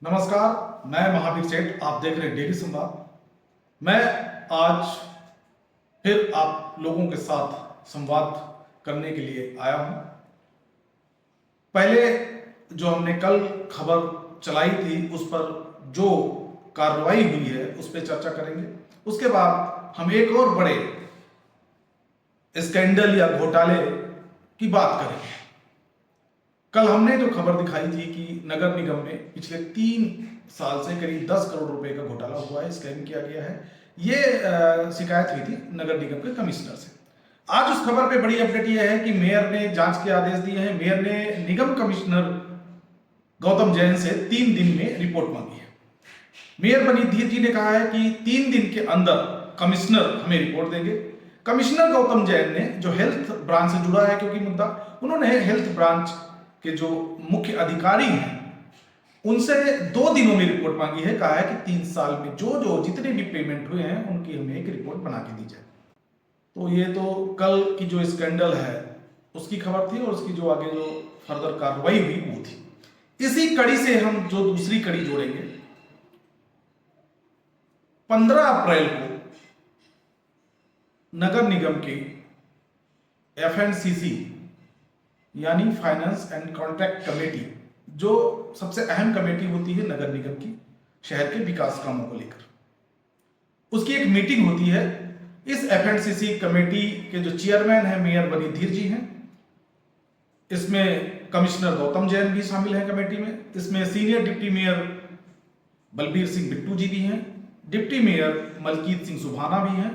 नमस्कार, मैं महावीर सेठ। आप देख रहे हैं डेली संवाद। मैं आज फिर आप लोगों के साथ संवाद करने के लिए आया हूं। पहले जो हमने कल खबर चलाई थी उस पर जो कार्रवाई हुई है उस पर चर्चा करेंगे। उसके बाद हम एक और बड़े स्कैंडल या घोटाले की बात करेंगे। कल हमने जो खबर दिखाई थी कि नगर निगम में पिछले 3 साल से करीब 10 करोड़ रुपए का घोटाला हुआ है, स्कैम किया गया है। ये शिकायत हुई थी नगर निगम के कमिश्नर से। आज उस खबर पे बड़ी अपडेट यह है कि मेयर ने जांच के आदेश दिए हैं। मेयर ने निगम कमिश्नर गौतम जैन से 3 दिन में रिपोर्ट मांगी है। मेयर बनीधीर जी ने कहा है कि 3 दिन के अंदर कमिश्नर हमें रिपोर्ट देंगे। कमिश्नर गौतम जैन ने जो हेल्थ ब्रांच से जुड़ा है क्योंकि मुद्दा, उन्होंने हेल्थ ब्रांच के जो मुख्य अधिकारी हैं उनसे 2 दिनों में रिपोर्ट मांगी है। कहा है कि 3 साल में जो जितने भी पेमेंट हुए हैं उनकी हमें एक रिपोर्ट बना के दी जाए। तो ये तो कल की जो स्कैंडल है उसकी खबर थी और उसकी जो आगे जो फर्दर कार्रवाई हुई वो थी। इसी कड़ी से हम जो दूसरी कड़ी जोड़ेंगे, 15 अप्रैल को नगर निगम के FNCC यानी फाइनेंस एंड कॉन्ट्रैक्ट कमेटी, जो सबसे अहम कमेटी होती है नगर निगम की शहर के विकास कामों को लेकर, उसकी एक मीटिंग होती है। इस FNCC कमेटी के जो चेयरमैन हैं मेयर बनीधीर जी हैं। इसमें कमिश्नर गौतम जैन भी शामिल हैं कमेटी में। इसमें senior deputy mayor Balbir Singh Bittu ji भी हैं, डिप्टी मेयर मलकीत सिंह सुभाना भी हैं,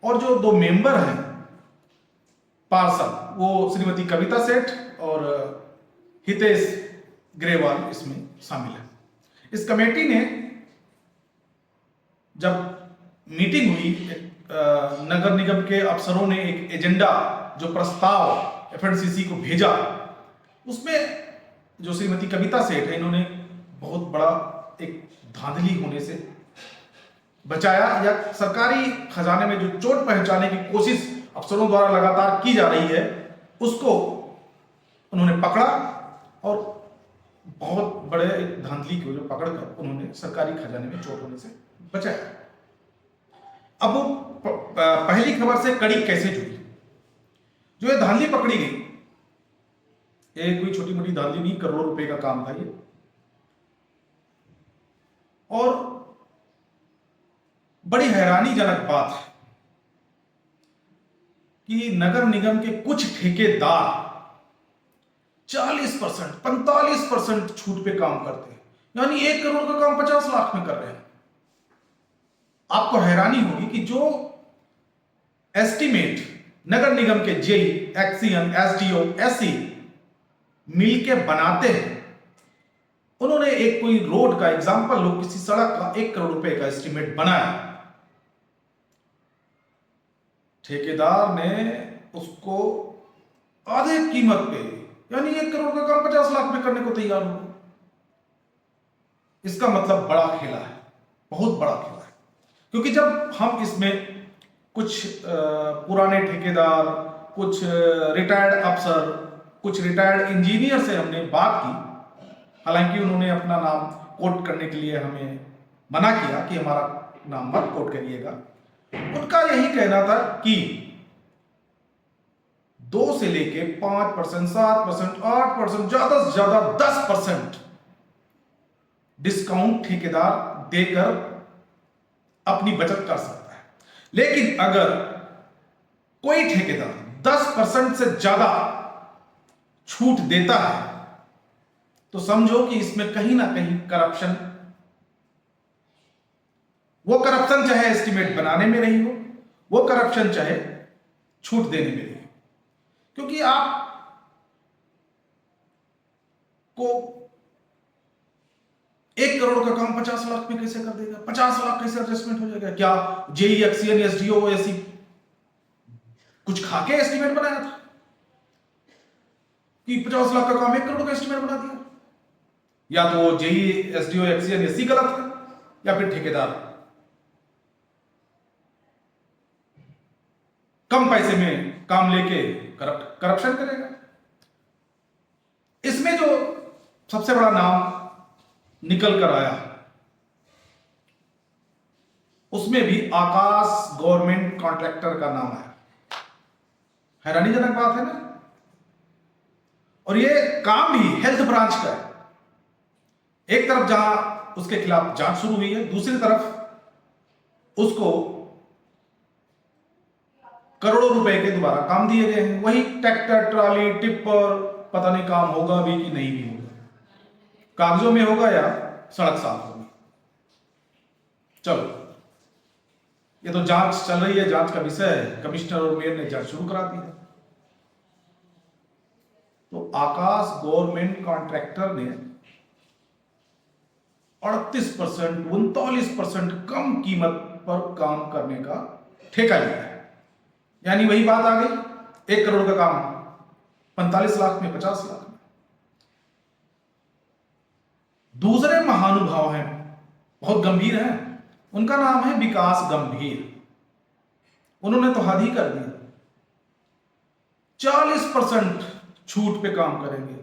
और जो 2 मेंबर हैं पार्षद वो श्रीमती कविता सेठ और हितेश ग्रेवाल इसमें शामिल है। इस कमेटी ने जब मीटिंग हुई, नगर निगम के अफसरों ने एक एजेंडा जो प्रस्ताव FNCC को भेजा, उसमें जो श्रीमती कविता सेठ है इन्होंने बहुत बड़ा एक धांधली होने से बचाया, या सरकारी खजाने में जो चोट पहुंचाने की कोशिश अफसरों द्वारा लगातार की जा रही है उसको उन्होंने पकड़ा और बहुत बड़े एक धांधली की वजह पकड़कर उन्होंने सरकारी खजाने में चोट होने से बचाया। अब वो पहली खबर से कड़ी कैसे जुड़ी। जो ये धांधली पकड़ी गई, ये कोई छोटी मोटी धांधली नहीं, करोड़ों रुपए का काम था ये। और बड़ी हैरानीजनक बात है कि नगर निगम के कुछ ठेकेदार 40%, 45% छूट पे काम करते हैं, यानी 1 करोड़ का काम 50 लाख में कर रहे हैं। आपको हैरानी होगी कि जो एस्टीमेट नगर निगम के जेई, एक्सीएम, SDO, SE मिलके बनाते हैं, उन्होंने एक कोई रोड का एग्जांपल लो, किसी सड़क का 1 करोड़ रुपए का एस्टीमेट बनाया, ठेकेदार ने उसको आधे कीमत पे, यानी 1 करोड़ का काम 50 लाख में करने को तैयार हो। इसका मतलब बड़ा खेला है, बहुत बड़ा खेला है। क्योंकि जब हम इसमें कुछ पुराने ठेकेदार, कुछ रिटायर्ड अफसर, कुछ रिटायर्ड इंजीनियर से हमने बात की, हालांकि उन्होंने अपना नाम कोट करने के लिए हमें मना किया कि हमारा नाम मत कोट करिएगा। उनका यही कहना था कि 2 से लेके 5%, 7%, 8%, ज्यादा से ज्यादा 10% डिस्काउंट ठेकेदार देकर अपनी बचत कर सकता है। लेकिन अगर कोई ठेकेदार 10% से ज्यादा छूट देता है तो समझो कि इसमें कहीं ना कहीं करप्शन, वो करप्शन चाहे एस्टीमेट बनाने में रही हो, वो करप्शन चाहे छूट देने में रही हो। क्योंकि आप को 1 करोड़ का काम 50 लाख में कैसे कर देगा? 50 लाख कैसे एडजस्टमेंट हो जाएगा? क्या जेई, एक्सीएन, SDO, SE कुछ खाके एस्टीमेट बनाया था कि 50 लाख का काम 1 करोड़ का एस्टीमेट बना दिया? या तो जेई, SDO, एक्सीएन, SE गलत है, या फिर ठेकेदार कम पैसे में काम लेके करप्शन करेगा। इसमें जो सबसे बड़ा नाम निकल कर आया, उसमें भी आकाश गवर्नमेंट कॉन्ट्रैक्टर का नाम है। हैरानीजनक बात है ना। और ये काम भी हेल्थ ब्रांच का है। एक तरफ जहां उसके खिलाफ जांच शुरू हुई है, दूसरी तरफ उसको करोड़ों रुपए के दोबारा काम दिए गए हैं। वही ट्रैक्टर, ट्राली, टिप्पर, पता नहीं काम होगा भी कि नहीं भी होगा, कागजों में होगा या सड़क साफ होगी। चलो, ये तो जांच चल रही है, जांच का विषय है। कमिश्नर और मेयर ने जांच शुरू करा दी है। तो आकाश गवर्नमेंट कॉन्ट्रैक्टर ने 38%, 39% कम कीमत पर काम करने का ठेका लिया है। यानी वही बात आ गई, 1 करोड़ का काम 45 लाख में, 50 लाख में। दूसरे महानुभाव हैं, बहुत गंभीर हैं, उनका नाम है विकास गंभीर। उन्होंने तो हद ही कर दिया, 40% छूट पे काम करेंगे,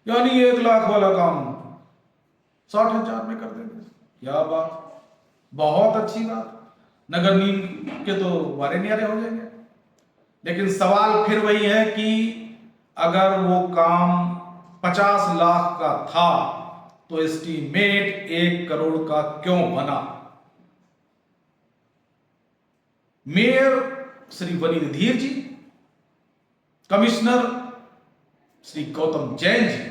यानी 1 लाख वाला काम 60,000 में कर देंगे। क्या बात, बहुत अच्छी बात। नगर निगम के तो वारे न्यारे हो जाएंगे। लेकिन सवाल फिर वही है कि अगर वो काम 50 लाख का था तो एस्टीमेट 1 करोड़ का क्यों बना? मेयर श्री वनीर धीर जी, कमिश्नर श्री गौतम जैन जी,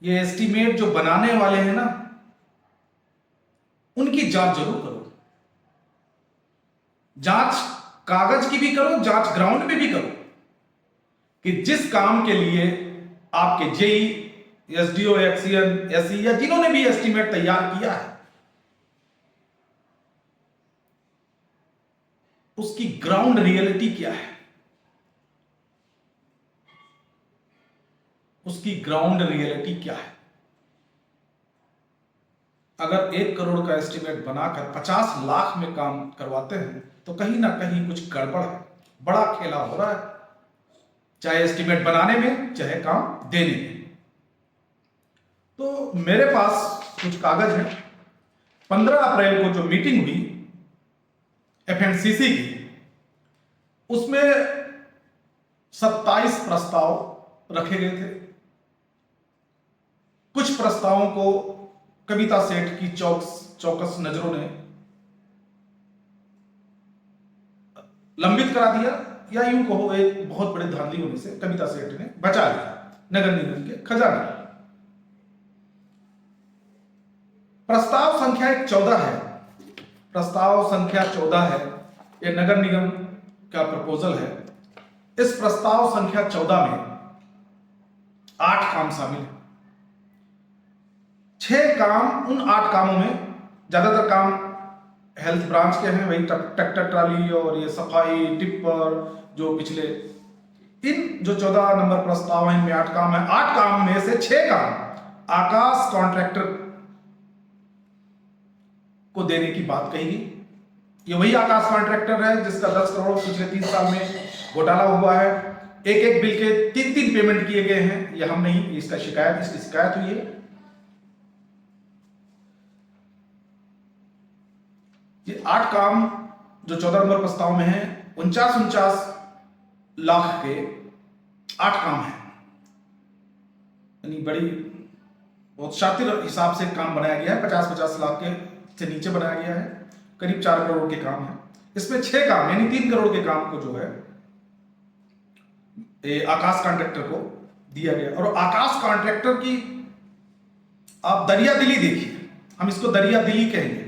ये एस्टीमेट जो बनाने वाले हैं ना, उनकी जांच जरूर करो। जांच कागज की भी करो, जांच ग्राउंड में भी करो कि जिस काम के लिए आपके जेई, एसडीओ, एक्सीएन, एसई या जिन्होंने भी एस्टीमेट तैयार किया है, उसकी ग्राउंड रियलिटी क्या है, उसकी ग्राउंड रियलिटी क्या है। अगर 1 करोड़ का एस्टीमेट बनाकर 50 लाख में काम करवाते हैं तो कहीं ना कहीं कुछ गड़बड़ है, बड़ा खेला हो रहा है, चाहे एस्टीमेट बनाने में, चाहे काम देने में। तो मेरे पास कुछ कागज है। 15 अप्रैल को जो मीटिंग हुई एफएनसीसी की, उसमें 27 प्रस्ताव रखे गए थे। कुछ प्रस्तावों को कविता सेठ की चौकस नजरों ने लंबित करा दिया, या यूं कहो एक बहुत बड़े धांधली होने से कविता सेठ ने बचा लिया नगर निगम के खजाने। प्रस्ताव संख्या 14 है। प्रस्ताव संख्या 14 है, यह नगर निगम का प्रपोजल है। इस प्रस्ताव संख्या 14 में 8 काम शामिल है। 6 काम, उन 8 कामों में ज्यादातर काम हेल्थ ब्रांच के हैं, वही ट्रैक्टर, ट्राली और ये सफाई, टिप्पर, जो पिछले इन जो 14 नंबर प्रस्ताव हैं, इनमें 8 काम है। 8 काम में से 6 काम आकाश कॉन्ट्रैक्टर को देने की बात कही गई। ये वही आकाश कॉन्ट्रैक्टर है जिसका 10 करोड़ पिछले 3 साल में घोटाला हुआ है। एक बिल के 3 पेमेंट किए गए हैं। ये हम नहीं, इसकी शिकायत हुई है। ये 8 काम जो 14 नंबर प्रस्ताव में है, 49 लाख के 8 काम है। यानी बड़ी बहुत शातिर हिसाब से काम बनाया गया है। 50 लाख के से नीचे बनाया गया है। करीब 4 करोड़ के काम है। इसमें 6 काम यानी 3 करोड़ के काम को जो है आकाश कॉन्ट्रैक्टर को दिया गया। और आकाश कॉन्ट्रैक्टर की आप दरिया दिली देखिए, हम इसको दरिया दिली कहेंगे।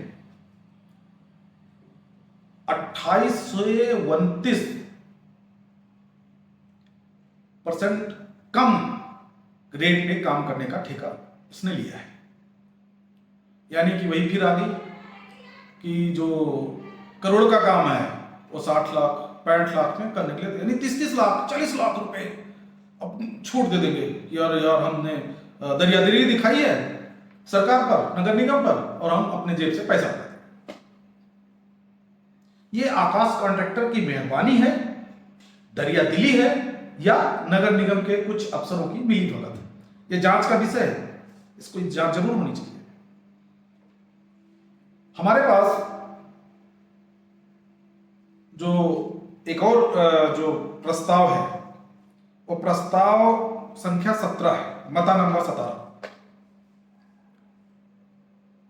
2829% कम रेट पे काम करने का ठेका उसने लिया है। यानी कि वही फिर आ गई कि जो करोड़ का काम है वो 60 लाख 65 लाख में करने के लिए, यानी 30 लाख 40 लाख रुपए अब छूट दे देंगे। यार हमने दरियादिली दिखाई है सरकार पर, नगर निगम पर, और हम अपने जेब से पैसा पाते। ये आकाश कॉन्ट्रैक्टर की मेहरबानी है, दरियादिली है, या नगर निगम के कुछ अफसरों की मिलीभगत है? ये जांच का विषय है, इसको जांच जरूर होनी चाहिए। हमारे पास जो एक और जो प्रस्ताव है, वो प्रस्ताव संख्या 17 है, मता नंबर 17।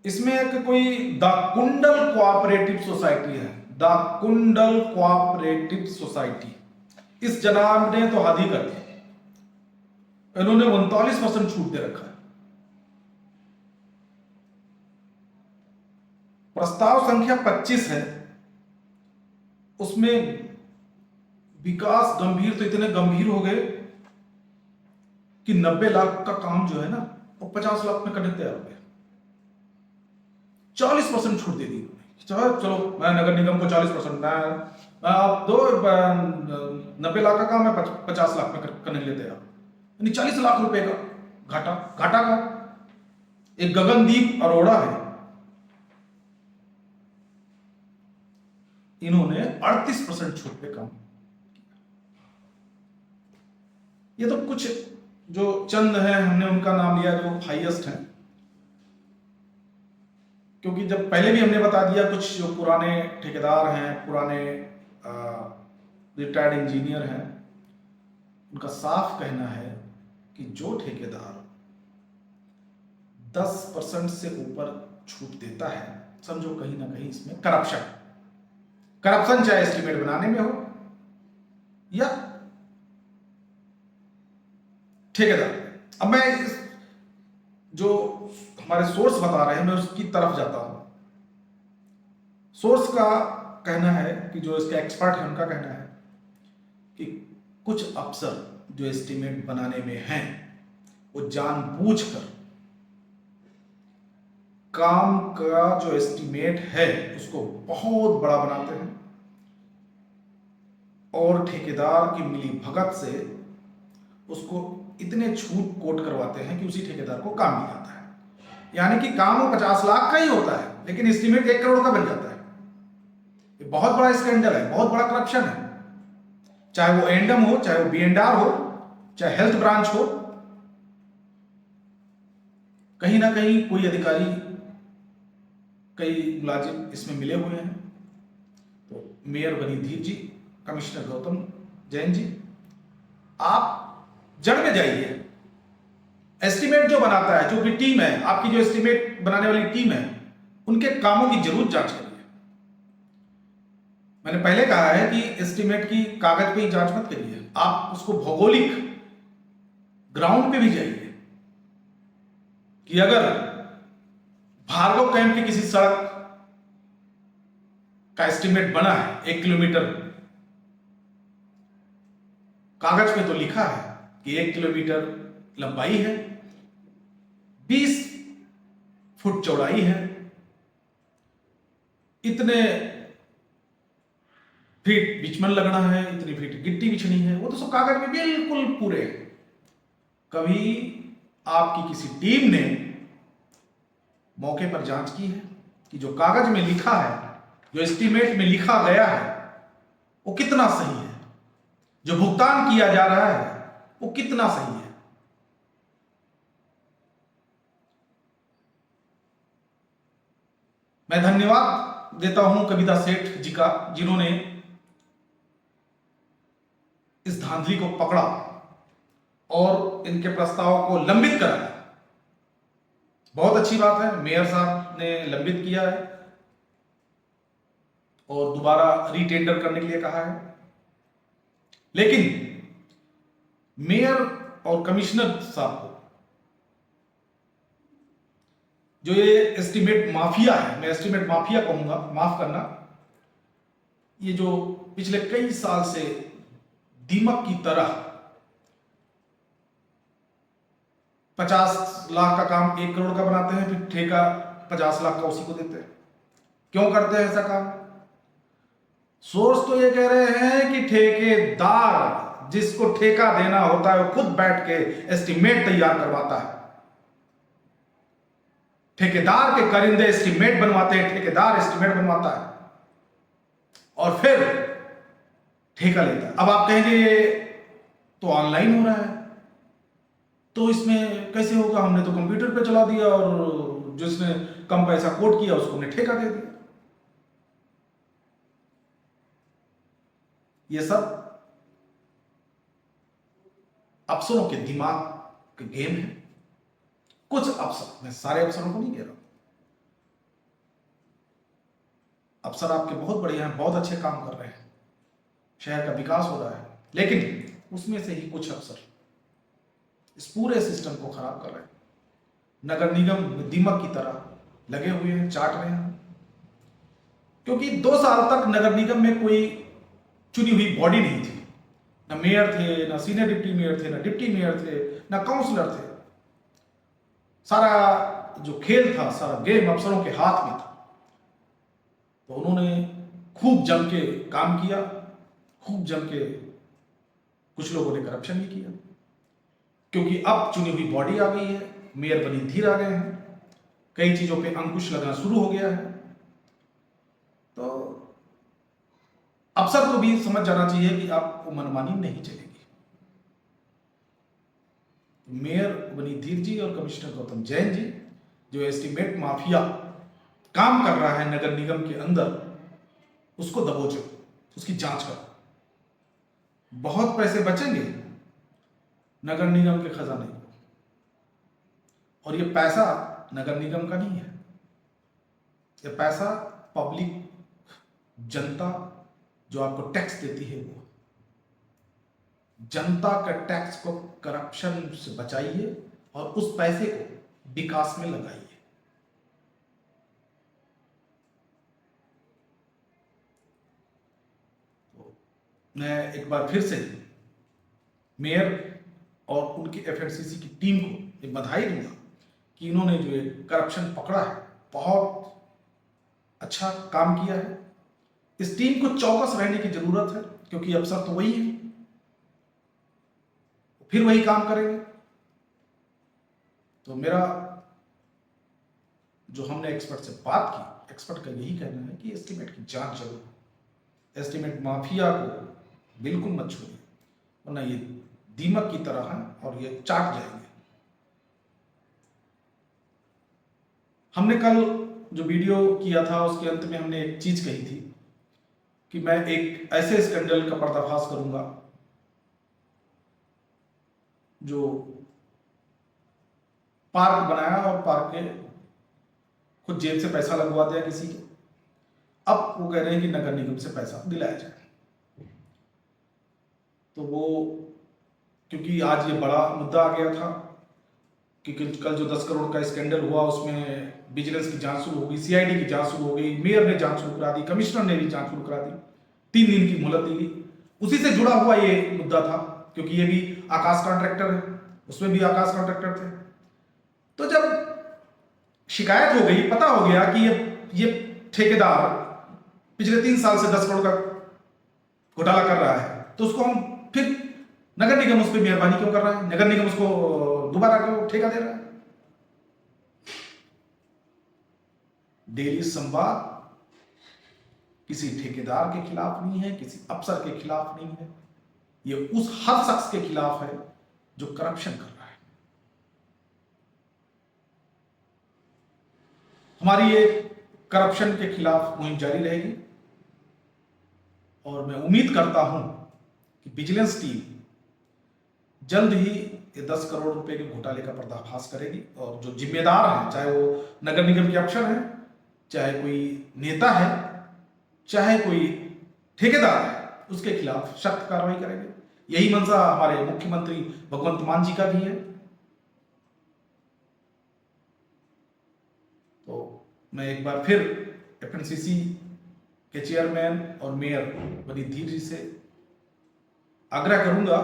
इसमें एक कोई द कुंडल कोऑपरेटिव सोसाइटी है, द कुंडल कोऑपरेटिव सोसाइटी। इस जनाब ने तो हद ही कर दी, इन्होंने 39% छूट दे रखा है। प्रस्ताव संख्या 25 है, उसमें विकास गंभीर तो इतने गंभीर हो गए कि 90 लाख का काम जो है ना, वो 50 लाख में करने तैयार हो गए। 40% छूट दे दी उन्होंने। चलो मैं नगर निगम को 40%, आप दो 90 लाख का काम मैं 50 लाख में करने के लिए तैयार, यानी 40 लाख रुपए का घाटा का। एक गगनदीप अरोड़ा है, इन्होंने 38% छूट पे काम। ये तो कुछ जो चंद है, हमने उनका नाम लिया जो हाईएस्ट है, क्योंकि जब पहले भी हमने बता दिया, कुछ जो पुराने ठेकेदार हैं, पुराने रिटायर्ड इंजीनियर हैं, उनका साफ कहना है कि जो ठेकेदार 10% से ऊपर छूट देता है, समझो कहीं ना कहीं इसमें करप्शन चाहे एस्टीमेट बनाने में हो या ठेकेदार। अब मैं जो हमारे सोर्स बता रहे हैं, मैं उसकी तरफ जाता हूं। सोर्स का कहना है कि जो इसके एक्सपर्ट हैं, उनका कहना है कि कुछ अफसर जो एस्टीमेट बनाने में हैं, वो जानबूझकर काम का जो एस्टीमेट है उसको बहुत बड़ा बनाते हैं और ठेकेदार की मिली भगत से उसको इतने छूट कोट करवाते हैं कि उसी ठेकेदार को काम मिल जाता है। यानी कि काम वो 50 लाख का ही होता है, लेकिन एस्टीमेट 1 करोड़ का बन जाता है। ये बहुत बड़ा स्कैंडल है, बहुत बड़ा करप्शन है। चाहे वो एंडम हो, चाहे वो बीएनडआर हो, चाहे हेल्थ ब्रांच हो, कहीं ना कहीं कोई अधिकारी, कई मुलाजिम इसमें मिले हुए हैं। तो मेयर वनीधीर जी, कमिश्नर गौतम जैन जी, आप जड़ में जाइए। एस्टीमेट जो बनाता है, जो भी टीम है, आपकी जो एस्टीमेट बनाने वाली टीम है, उनके कामों की जरूर जांच करिए। मैंने पहले कहा है कि एस्टीमेट की कागज पे ही जांच मत करिए, आप उसको भौगोलिक ग्राउंड पे भी जाइए कि अगर भार्गव कैंप की किसी सड़क का एस्टीमेट बना है 1 किलोमीटर, कागज पे तो लिखा है कि 1 किलोमीटर लंबाई है, 20 फुट चौड़ाई है, इतने फीट बिचमन लगना है, इतनी फीट गिट्टी बिछनी है, वो तो सब कागज में बिल्कुल पूरे हैं। कभी आपकी किसी टीम ने मौके पर जांच की है कि जो कागज में लिखा है, जो एस्टीमेट में लिखा गया है, वो कितना सही है, जो भुगतान किया जा रहा है वो कितना सही है। मैं धन्यवाद देता हूं कविता सेठ जी का, जिन्होंने इस धांधली को पकड़ा और इनके प्रस्ताव को लंबित कराया। बहुत अच्छी बात है, मेयर साहब ने लंबित किया है और दोबारा रीटेंडर करने के लिए कहा है। लेकिन मेयर और कमिश्नर साहब को जो ये एस्टीमेट माफिया है, मैं एस्टीमेट माफिया कहूंगा, माफ करना, ये जो पिछले कई साल से दीमक की तरह 50 लाख का काम 1 करोड़ का बनाते हैं, फिर ठेका 50 लाख का उसी को देते हैं। क्यों करते हैं ऐसा काम? सोर्स तो ये कह रहे हैं कि ठेकेदार जिसको ठेका देना होता है वो खुद बैठ के एस्टीमेट तैयार करवाता है। ठेकेदार के करिंदे एस्टीमेट बनवाते हैं, ठेकेदार एस्टीमेट बनवाता है और फिर ठेका लेता है। अब आप कहेंगे तो ऑनलाइन हो रहा है, तो इसमें कैसे होगा, हमने तो कंप्यूटर पे चला दिया और जिसने कम पैसा कोट किया उसको हमने ठेका दे दिया। ये सब अफसरों के दिमाग के गेम है। कुछ अफसर, मैं सारे अफसरों को नहीं कह रहा हूं, अफसर आपके बहुत बढ़िया हैं, बहुत अच्छे काम कर रहे हैं, शहर का विकास हो रहा है, लेकिन उसमें से ही कुछ अफसर इस पूरे सिस्टम को खराब कर रहे हैं। नगर निगम में दीमक की तरह लगे हुए हैं, चाट रहे हैं। क्योंकि 2 साल तक नगर निगम में कोई चुनी हुई बॉडी नहीं थी, ना मेयर थे, ना सीनियर डिप्टी मेयर थे, ना डिप्टी मेयर थे, ना काउंसलर थे। सारा जो खेल था, सारा गेम अफसरों के हाथ में था। तो उन्होंने खूब जम के काम किया, खूब जम के कुछ लोगों ने करप्शन भी किया। क्योंकि अब चुनी हुई बॉडी आ गई है, मेयर बनी धीर आ गए हैं, कई चीजों पे अंकुश लगना शुरू हो गया है। तो अफसर को भी समझ जाना चाहिए कि आपको मनमानी नहीं चलेगी। मेयर बनी धीर जी और कमिश्नर गौतम जैन जी, जो एस्टीमेट माफिया काम कर रहा है नगर निगम के अंदर, उसको दबोचो, उसकी जांच करो। बहुत पैसे बचेंगे नगर निगम के खजाने को, और ये पैसा नगर निगम का नहीं है, ये पैसा पब्लिक, जनता जो आपको टैक्स देती है, वो जनता का टैक्स को करप्शन से बचाइए और उस पैसे को विकास में लगाइए। तो मैं एक बार फिर से मेयर और उनकी एफएमसीसी की टीम को एक बधाई दूंगा कि इन्होंने जो करप्शन पकड़ा है, बहुत अच्छा काम किया है। इस टीम को चौकस रहने की जरूरत है, क्योंकि अफसर तो वही है, फिर वही काम करेंगे। तो मेरा जो हमने एक्सपर्ट से बात की, एक्सपर्ट का यही कहना है कि एस्टीमेट की जांच जरूर, एस्टीमेट माफिया को बिल्कुल मत छोड़िए, वरना ये दीमक की तरह है और ये चाट जाएंगे। हमने कल जो वीडियो किया था उसके अंत में हमने एक चीज कही थी कि मैं एक ऐसे स्कैंडल का पर्दाफाश करूंगा जो पार्क बनाया और पार्क के खुद जेब से पैसा लगवा दिया किसी के। अब वो कह रहे हैं कि नगर निगम से पैसा दिलाया जाए। तो वो, क्योंकि आज ये बड़ा मुद्दा आ गया था, क्योंकि कल जो 10 करोड़ का स्कैंडल हुआ उसमें विजिलेंस की जांच शुरू हो गई, सीआईडी की जांच शुरू हो गई, मेयर ने जांच शुरू करा दी, कमिश्नर ने भी जांच शुरू करा दी, 3 दिन की मोहलत दी गई। उसी से जुड़ा हुआ ये मुद्दा था, क्योंकि ये भी आकाश कॉन्ट्रैक्टर है, उसमें भी आकाश कॉन्ट्रैक्टर थे। तो जब शिकायत हो गई, पता हो गया कि ये ठेकेदार पिछले 3 साल से 10 करोड़ का घोटाला कर रहा है, तो उसको हम फिर नगर निगम उस पर मेहरबानी क्यों कर रहा है, नगर निगम उसको दोबारा क्यों ठेका दे रहा है। डेली संवाद किसी ठेकेदार के खिलाफ नहीं है, किसी अफसर के खिलाफ नहीं है, ये उस हर शख्स के खिलाफ है जो करप्शन कर रहा है। हमारी ये करप्शन के खिलाफ मुहिम जारी रहेगी और मैं उम्मीद करता हूं कि विजिलेंस टीम जल्द ही ये 10 करोड़ रुपए के घोटाले का पर्दाफाश करेगी और जो जिम्मेदार हैं, चाहे वो नगर निगम के अफसर हैं, चाहे कोई नेता है, चाहे कोई ठेकेदार है, उसके खिलाफ सख्त कार्रवाई करेंगे। यही मंशा हमारे मुख्यमंत्री भगवंत मान जी का भी है। तो मैं एक बार फिर एफएमसीसी के चेयरमैन और मेयर बनी धीर जी से आग्रह करूंगा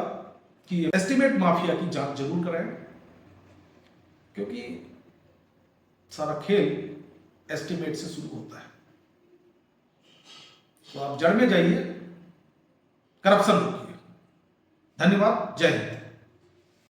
कि एस्टीमेट माफिया की जांच जरूर करें, क्योंकि सारा खेल एस्टीमेट से शुरू होता है। तो आप जड़ में जाइए, करप्शन रोकिए। धन्यवाद, जय हिंद।